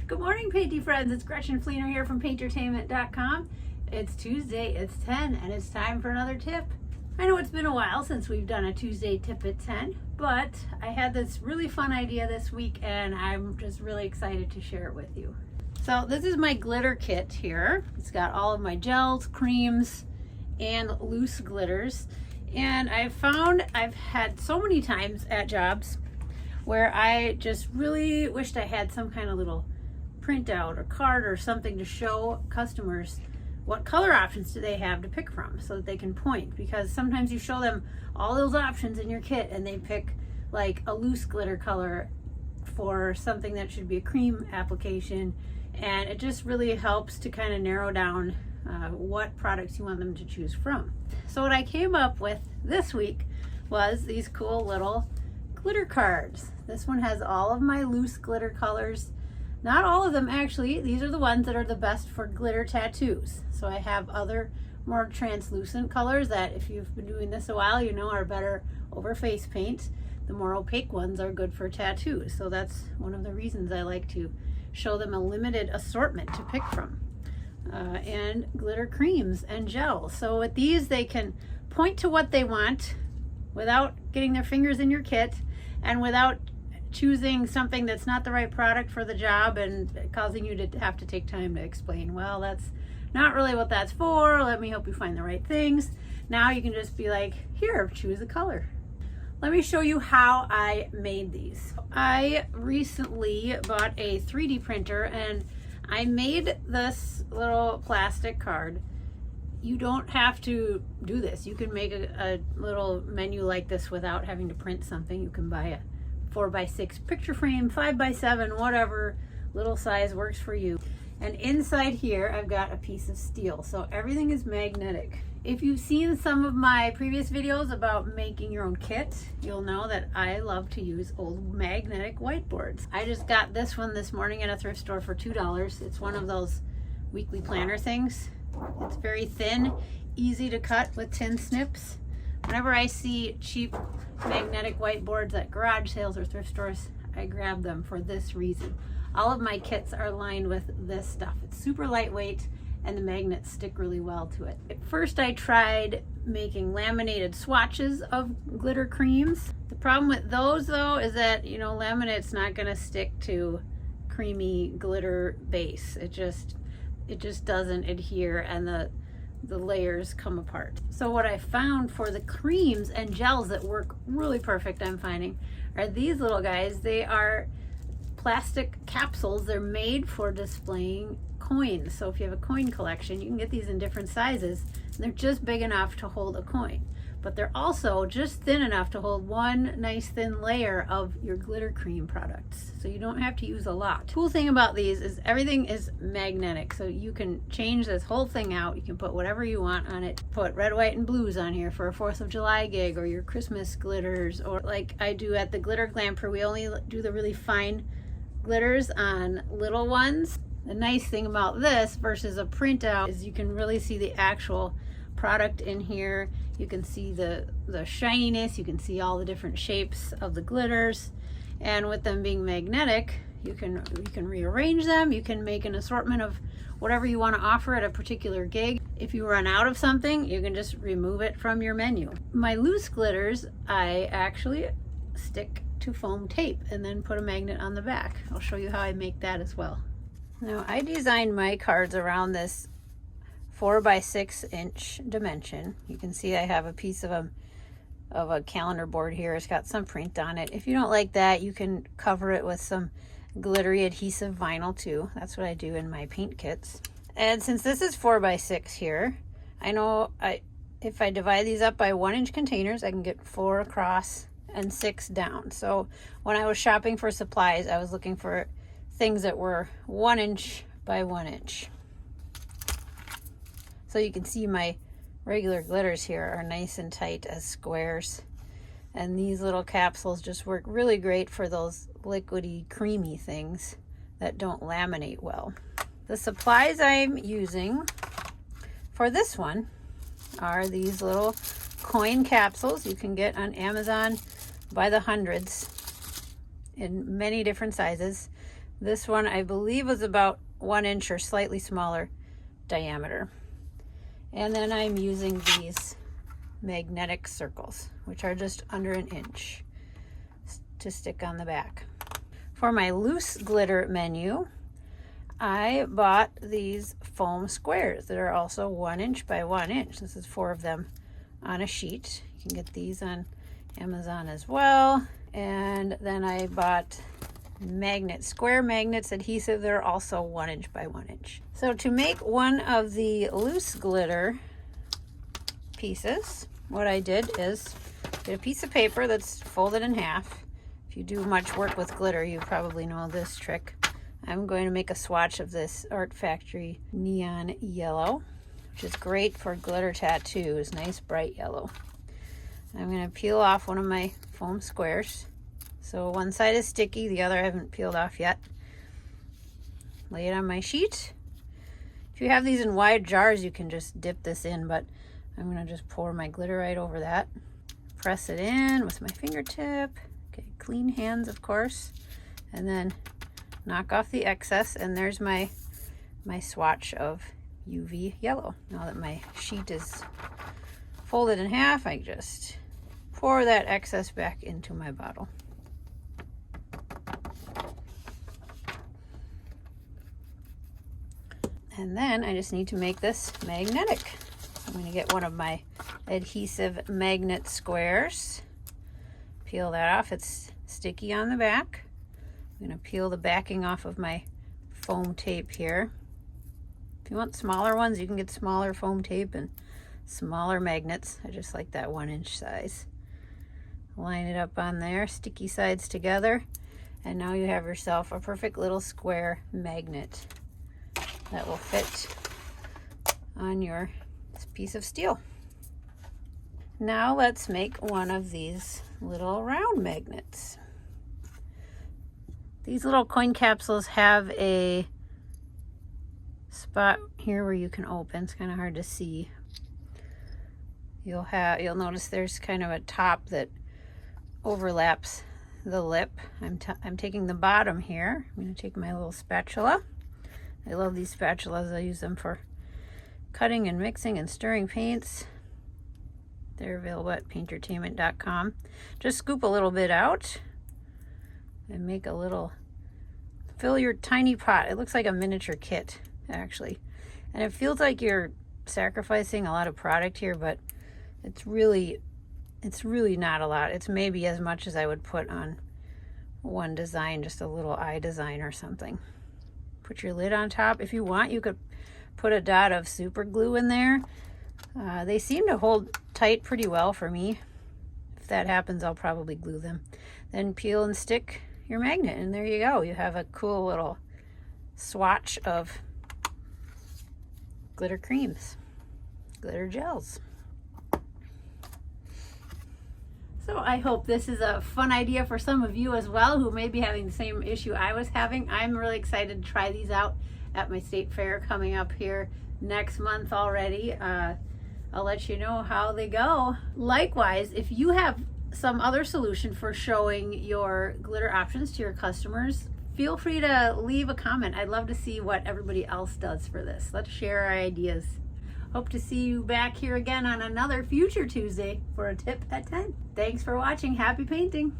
Good morning, painty friends. It's Gretchen Fleener here from paintertainment.com. It's Tuesday, it's 10, and it's time for another tip. I know it's been a while since we've done a Tuesday tip at 10, but I had this really fun idea this week and I'm just really excited to share it with you. So this is my glitter kit here. It's got all of my gels, creams, and loose glitters. And I've had so many times at jobs where I just really wished I had some kind of little printout or card or something to show customers what color options do they have to pick from so that they can point, because sometimes you show them all those options in your kit and they pick like a loose glitter color for something that should be a cream application, and it just really helps to kind of narrow down what products you want them to choose from. So what I came up with this week was these cool little glitter cards. This one has all of my loose glitter colors. Not all of them actually. These are the ones that are the best for glitter tattoos. So I have other more translucent colors that, if you've been doing this a while, you know are better over face paint. The more opaque ones are good for tattoos. So that's one of the reasons I like to show them a limited assortment to pick from. And glitter creams and gels. So with these, they can point to what they want without getting their fingers in your kit and without choosing something that's not the right product for the job and causing you to have to take time to explain, well, that's not really what that's for, let me help you find the right things. Now you can just be like, here, choose a color. Let me show you how I made these. I recently bought a 3D printer and I made this little plastic card. You don't have to do this. You can make a little menu like this without having to print something. You can buy a 4x6 picture frame, 5x7, whatever little size works for you. And inside here, I've got a piece of steel. So everything is magnetic. If you've seen some of my previous videos about making your own kit, you'll know that I love to use old magnetic whiteboards. I just got this one this morning at a thrift store for $2. It's one of those weekly planner things. It's very thin, easy to cut with tin snips. Whenever I see cheap magnetic whiteboards at garage sales or thrift stores, I grab them for this reason. All of my kits are lined with this stuff. It's super lightweight and the magnets stick really well to it. At first I tried making laminated swatches of glitter creams. The problem with those though is that, you know, laminate's not gonna stick to creamy glitter base. It just doesn't adhere and the layers come apart. So what I found for the creams and gels that work really perfect, I'm finding, are these little guys. They are plastic capsules. They're made for displaying coins. So if you have a coin collection, you can get these in different sizes, and they're just big enough to hold a coin. But they're also just thin enough to hold one nice thin layer of your glitter cream products. So you don't have to use a lot. Cool thing about these is everything is magnetic. So you can change this whole thing out. You can put whatever you want on it. Put red, white, and blues on here for a 4th of July gig, or your Christmas glitters, or like I do at the Glitter Glamper, we only do the really fine glitters on little ones. The nice thing about this versus a printout is you can really see the actual product in here. You can see the shininess, you can see all the different shapes of the glitters, and with them being magnetic, you can rearrange them. You can make an assortment of whatever you want to offer at a particular gig. If you run out of something, you can just remove it from your menu. My loose glitters, I actually stick to foam tape and then put a magnet on the back. I'll show you how I make that as well. Now I designed my cards around this 4x6 inch dimension. You can see I have a piece of a calendar board here. It's got some print on it. If you don't like that, you can cover it with some glittery adhesive vinyl too. That's what I do in my paint kits. And since this is 4x6 here, I know if I divide these up by 1-inch containers, I can get 4 across and 6 down. So when I was shopping for supplies, I was looking for things that were 1 inch by 1 inch. So you can see my regular glitters here are nice and tight as squares. And these little capsules just work really great for those liquidy, creamy things that don't laminate well. The supplies I'm using for this one are these little coin capsules you can get on Amazon by the hundreds in many different sizes. This one I believe was about 1 inch or slightly smaller diameter. And then I'm using these magnetic circles, which are just under 1 inch to stick on the back. For my loose glitter menu, I bought these foam squares that are also 1 inch by 1 inch. This is 4 of them on a sheet. You can get these on Amazon as well. And then I bought square magnets adhesive. They're also 1 inch by 1 inch. So to make one of the loose glitter pieces, what I did is get a piece of paper that's folded in half. If you do much work with glitter, you probably know this trick. I'm going to make a swatch of this Art Factory neon yellow, which is great for glitter tattoos, nice bright yellow. I'm going to peel off one of my foam squares. So one side is sticky, the other I haven't peeled off yet. Lay it on my sheet. If you have these in wide jars, you can just dip this in, but I'm going to just pour my glitter right over that. Press it in with my fingertip. Okay, clean hands, of course. And then knock off the excess, and there's my swatch of UV yellow. Now that my sheet is folded in half, I just pour that excess back into my bottle. And then I just need to make this magnetic. I'm going to get one of my adhesive magnet squares. Peel that off. It's sticky on the back. I'm going to peel the backing off of my foam tape here. If you want smaller ones, you can get smaller foam tape and smaller magnets. I just like that 1 inch size. Line it up on there, sticky sides together, and now you have yourself a perfect little square magnet that will fit on your piece of steel. Now let's make one of these little round magnets. These little coin capsules have a spot here where you can open. It's kind of hard to see. You'll notice there's kind of a top that overlaps the lip. I'm taking the bottom here. I'm going to take my little spatula. I love these spatulas. I use them for cutting and mixing and stirring paints. They're available at paintertainment.com. Just scoop a little bit out and make a little, fill your tiny pot. It looks like a miniature kit, actually. And it feels like you're sacrificing a lot of product here, but it's really not a lot. It's maybe as much as I would put on one design, just a little eye design or something. Put your lid on top. If you want, you could put a dot of super glue in there. They seem to hold tight pretty well for me. If that happens, I'll probably glue them. Then peel and stick your magnet, and there you go. You have a cool little swatch of glitter creams, glitter gels. So I hope this is a fun idea for some of you as well who may be having the same issue I was having. I'm really excited to try these out at my state fair coming up here next month already. I'll let you know how they go. Likewise, if you have some other solution for showing your glitter options to your customers, feel free to leave a comment. I'd love to see what everybody else does for this. Let's share our ideas. Hope to see you back here again on another future Tuesday for a tip at 10. Thanks for watching. Happy painting.